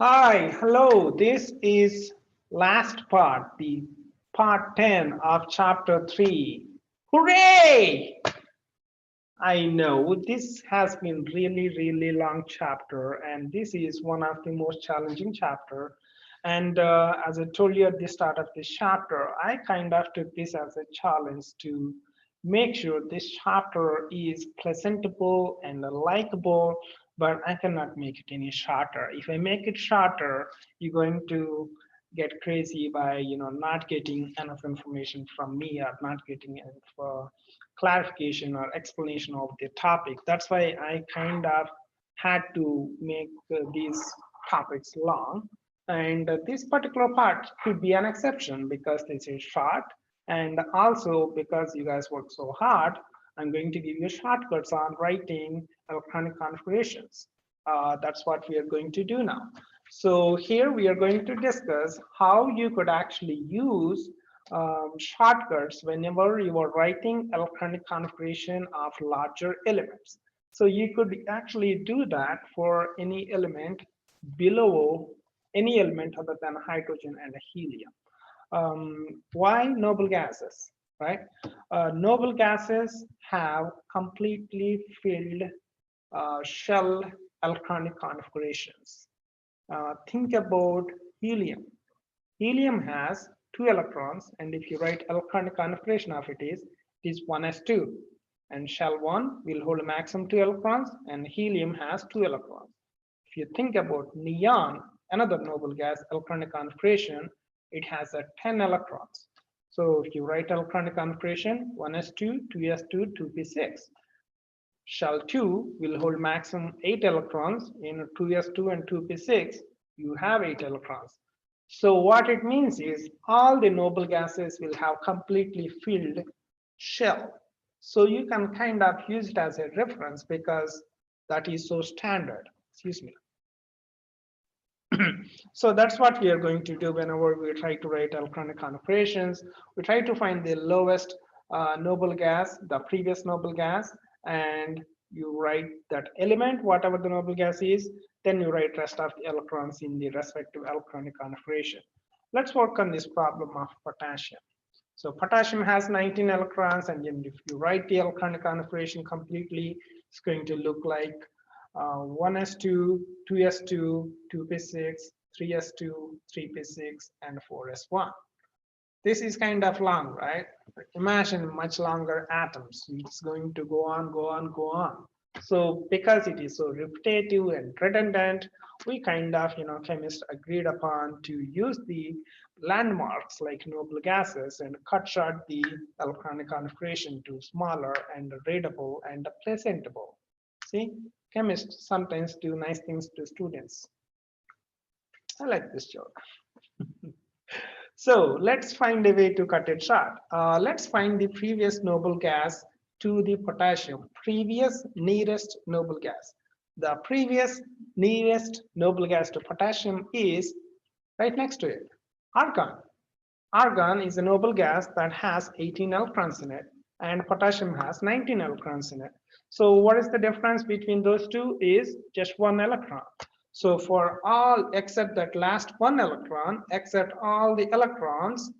Hi, hello. This is last part, the part 10 of chapter 3. Hooray! I know this has been really long chapter, and this is one of the most challenging chapter. And as I told you at the start of this chapter, I kind of took this as a challenge to make sure this chapter is presentable and likable, but I cannot make it any shorter. If I make it shorter, you're going to get crazy by not getting enough information from me or not getting enough clarification or explanation of the topic. That's why I kind of had to make these topics long. And this particular part could be an exception because this is short. And also because you guys work so hard, I'm going to give you shortcuts on writing electronic configurations. That's what we are going to do now. So here we are going to discuss how you could actually use shortcuts whenever you are writing electronic configuration of larger elements. So you could actually do that for any element below any element other than hydrogen and helium. Why noble gases, right? Noble gases have completely filled shell electronic configurations. Think about helium. Helium has 2 electrons, and if you write electronic configuration of it is 1s2. And shell 1 will hold a maximum 2 electrons, and helium has 2 electrons. If you think about neon, another noble gas electronic configuration, it has a 10 electrons. So if you write electronic configuration, 1s2, 2s2, 2p6. Shell 2 will hold maximum 8 electrons. In 2s2 and 2p6, you have 8 electrons. So what it means is all the noble gases will have completely filled shell. So you can kind of use it as a reference because that is so standard. Excuse me. So that's what we are going to do whenever we try to write electronic configurations. We try to find the lowest noble gas, the previous noble gas, and you write that element, whatever the noble gas is, then you write rest of the electrons in the respective electronic configuration. Let's work on this problem of potassium. So potassium has 19 electrons, and then if you write the electronic configuration completely, it's going to look like 1s2, 2s2, 2p6, 3s2, 3p6, and 4s1. This is kind of long, right? Imagine much longer atoms. It's going to go on, go on, go on. So because it is so repetitive and redundant, we kind of, chemists agreed upon to use the landmarks like noble gases and cut short the electronic configuration to smaller and readable and presentable. See, chemists sometimes do nice things to students. I like this joke. So let's find a way to cut it short. Let's find the previous noble gas to the potassium, previous nearest noble gas. The previous nearest noble gas to potassium is right next to it, argon. Argon is a noble gas that has 18 electrons in it, and potassium has 19 electrons in it. So what is the difference between those two is just 1 electron. So for all except that last 1 electron, except all the electrons,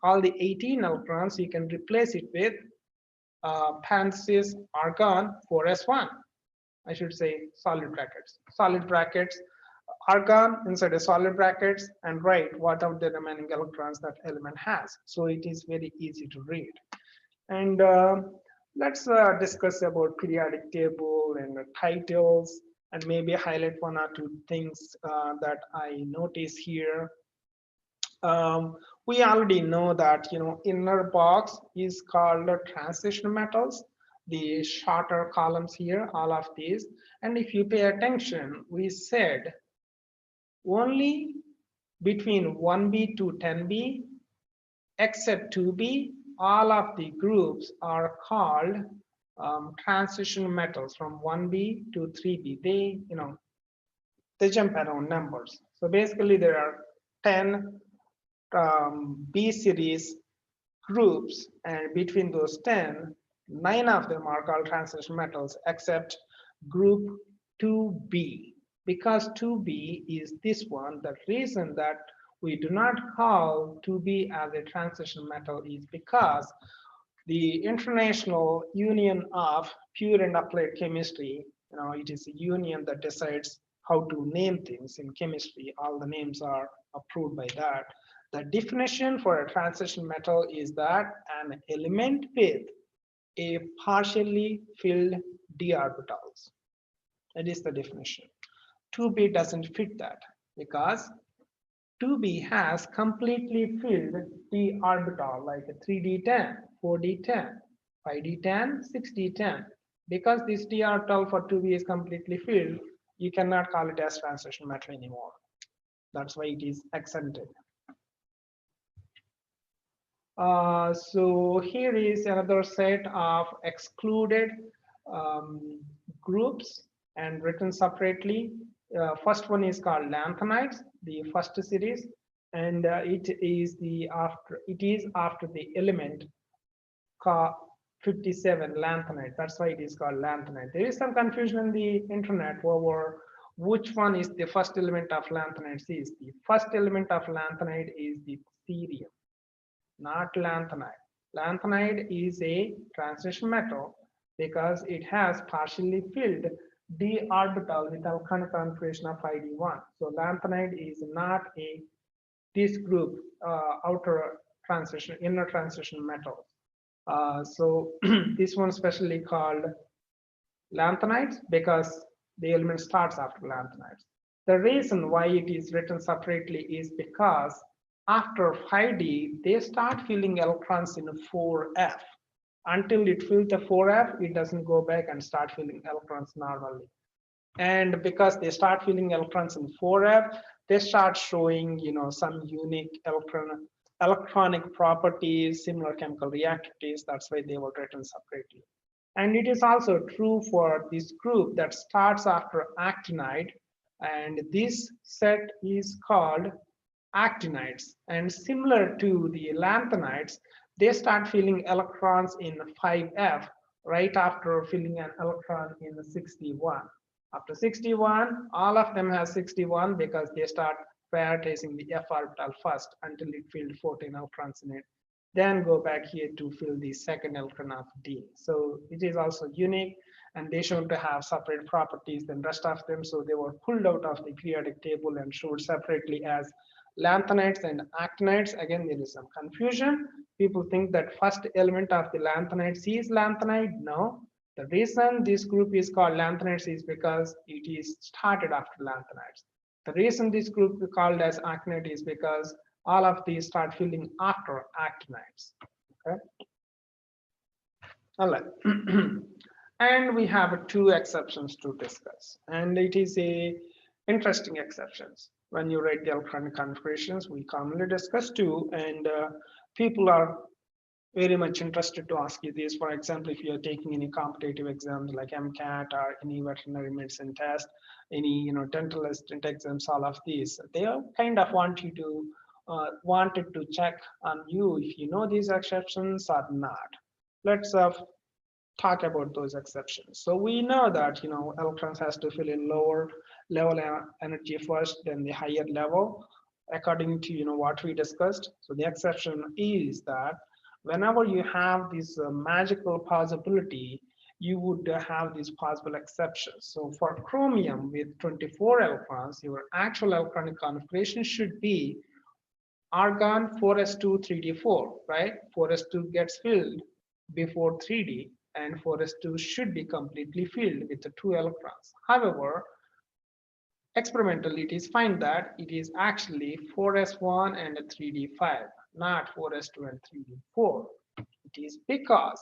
all the 18 electrons, you can replace it with parenthesis argon 4s1. I should say solid brackets, argon inside a solid brackets, and write what are the remaining electrons that element has. So it is very easy to read. And let's discuss about periodic table and titles, and maybe highlight 1 or 2 things that I notice here. We already know that inner box is called transition metals, the shorter columns here, all of these. And if you pay attention, we said only between 1b to 10b except 2b, all of the groups are called transition metals from 1b to 3b. They jump around numbers. So basically there are 10 B series groups, and between those 10, 9 of them are called transition metals except group 2b. because 2b is this one. The reason that we do not call 2b as a transition metal is because the International Union of Pure and Applied Chemistry, it is a union that decides how to name things in chemistry. All the names are approved by that. The definition for a transition metal is that an element with a partially filled d orbitals. That is the definition. 2b doesn't fit that because 2b has completely filled d orbital like a 3d10, 4d10, 5d10, 6d10. Because this d orbital for 2b is completely filled, you cannot call it as transition metal anymore. That's why it is exempted. So here is another set of excluded groups and written separately. First one is called lanthanides, the first series, and it is after the element 57 lanthanide. That's why it is called lanthanide. There is some confusion in the internet over which one is the first element of lanthanides is. The first element of lanthanide is the cerium, not lanthanide. Lanthanide is a transition metal because it has partially filled d orbital with alkyl configuration of ID1. So lanthanide is not a this group inner transition metal. So this one specially called lanthanides because the element starts after lanthanides. The reason why it is written separately is because after 5D, they start filling electrons in 4F. Until it fills the 4F, it doesn't go back and start filling electrons normally. And because they start filling electrons in 4F, they start showing, some unique electronic properties, similar chemical reactivities. That's why they were written separately. And it is also true for this group that starts after actinide, and this set is called actinides. And similar to the lanthanides, they start filling electrons in 5F right after filling an electron in 61. After 61, all of them have 61 because they start prioritizing the f orbital first until it filled 14 electrons in it. Then go back here to fill the second electron of D. So it is also unique, and they shown to have separate properties than rest of them. So they were pulled out of the periodic table and showed separately as lanthanides and actinides. Again, there is some confusion. People think that first element of the lanthanides is lanthanide. No, the reason this group is called lanthanides is because it is started after lanthanides. The reason this group is called as actinide is because all of these start filling after actinides. Okay. All right. And we have two exceptions to discuss, and it is a interesting exceptions. When you write the electronic configurations, we commonly discuss two, and people are very much interested to ask you this. For example, if you're taking any competitive exams like MCAT or any veterinary medicine test, any dental assistant exams, all of these, they kind of want you to wanted to check on you if you know these exceptions or not. Let's talk about those exceptions. So we know that electrons has to fill in lower level energy first, then the higher level, according to what we discussed. So the exception is that whenever you have this magical possibility, you would have these possible exceptions. So for chromium with 24 electrons, your actual electronic configuration should be argon 4s2 3d4, right? 4s2 gets filled before 3d, and 4s2 should be completely filled with the 2 electrons. However, experimentally it is found that it is actually 4s1 and 3d5, not 4s2 and 3d4. It is because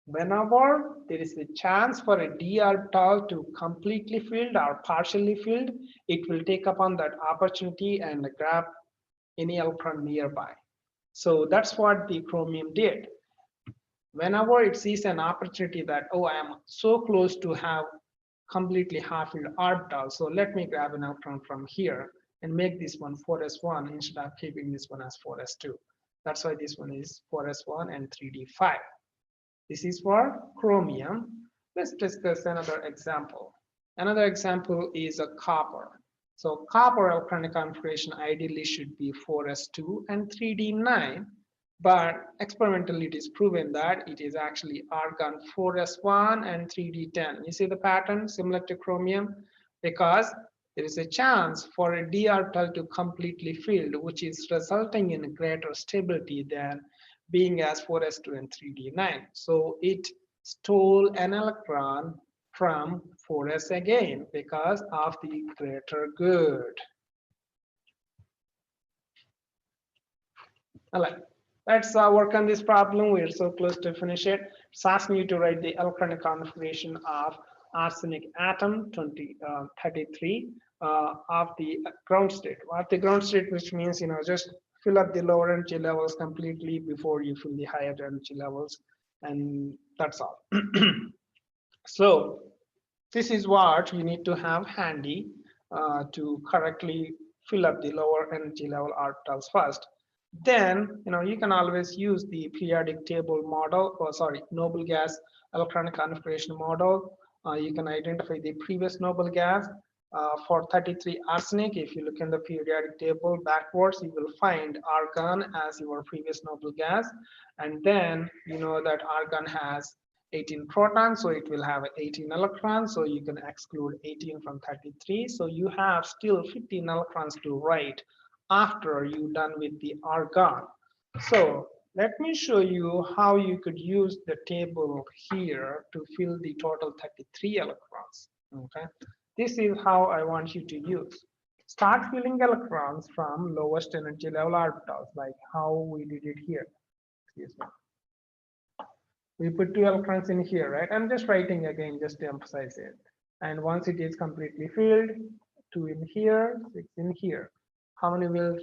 whenever there is a chance for a d orbital to completely filled or partially filled, it will take upon that opportunity and grab any electron nearby. So that's what the chromium did. Whenever it sees an opportunity that, oh, I am so close to have completely half-filled orbital, so let me grab an electron from here and make this one 4s1 instead of keeping this one as 4s2. That's why this one is 4s1 and 3d5. This is for chromium. Let's discuss another example. Another example is a copper. So copper electronic configuration ideally should be 4s2 and 3d9, but experimentally it is proven that it is actually argon 4s1 and 3d10. You see the pattern similar to chromium, because there is a chance for a d orbital to completely filled, which is resulting in greater stability than being as 4s2 and 3d9. So it stole an electron from 4s again because of the greater good. All right, let's work on this problem. We're so close to finish it. It's asking you to write the electronic configuration of arsenic atom 33 of the ground state. Of the ground state, which means, just fill up the lower energy levels completely before you fill the higher energy levels, and that's all. So this is what you need to have handy to correctly fill up the lower energy level orbitals first. Then, you can always use the periodic table model, or sorry, noble gas electronic configuration model. You can identify the previous noble gas for 33 arsenic. If you look in the periodic table backwards, you will find argon as your previous noble gas. And then you know that argon has 18 protons, so it will have 18 electrons. So you can exclude 18 from 33. So you have still 15 electrons to write after you're done with the argon. So let me show you how you could use the table here to fill the total 33 electrons. Okay, this is how I want you to use. Start filling electrons from lowest energy level orbitals, like how we did it here. Excuse me. We put 2 electrons in here, right? I'm just writing again just to emphasize it. And once it is completely filled, 2 in here, 6 in here. How many will?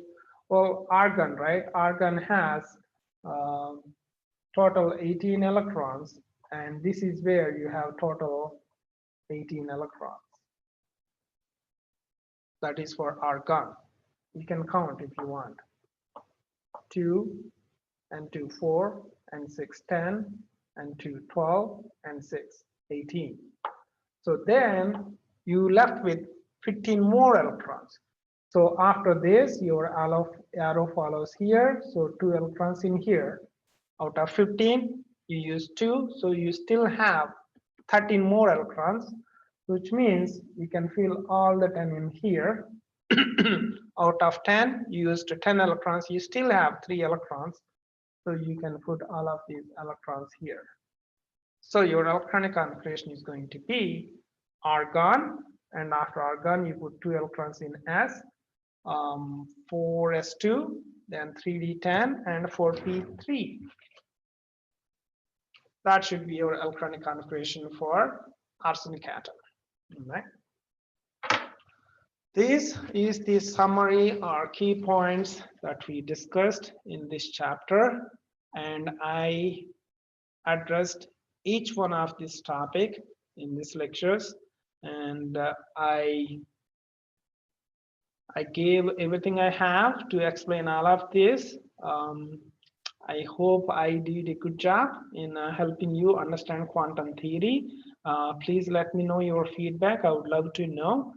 Well, argon, right? Argon has total 18 electrons, and this is where you have total 18 electrons. That is for argon. You can count if you want. 2 and 2, 4 and 6, 10 and 2, 12 and 6, 18. So then you left with 15 more electrons. So after this, your arrow follows here. So 2 electrons in here. Out of 15, you use 2. So you still have 13 more electrons, which means you can fill all the 10 in here. Out of 10, you used 10 electrons. You still have 3 electrons. So you can put all of these electrons here. So your electronic configuration is going to be argon. And after argon, you put 2 electrons in S. 4s2, then 3d10 and 4p3. That should be your electronic configuration for arsenic atom. Right. This is the summary or key points that we discussed in this chapter, and I addressed each one of this topic in these lectures, and I gave everything I have to explain all of this. I hope I did a good job in helping you understand quantum theory. Please let me know your feedback. I would love to know.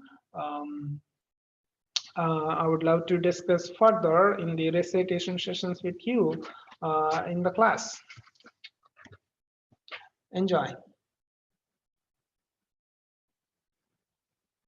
I would love to discuss further in the recitation sessions with you in the class. Enjoy.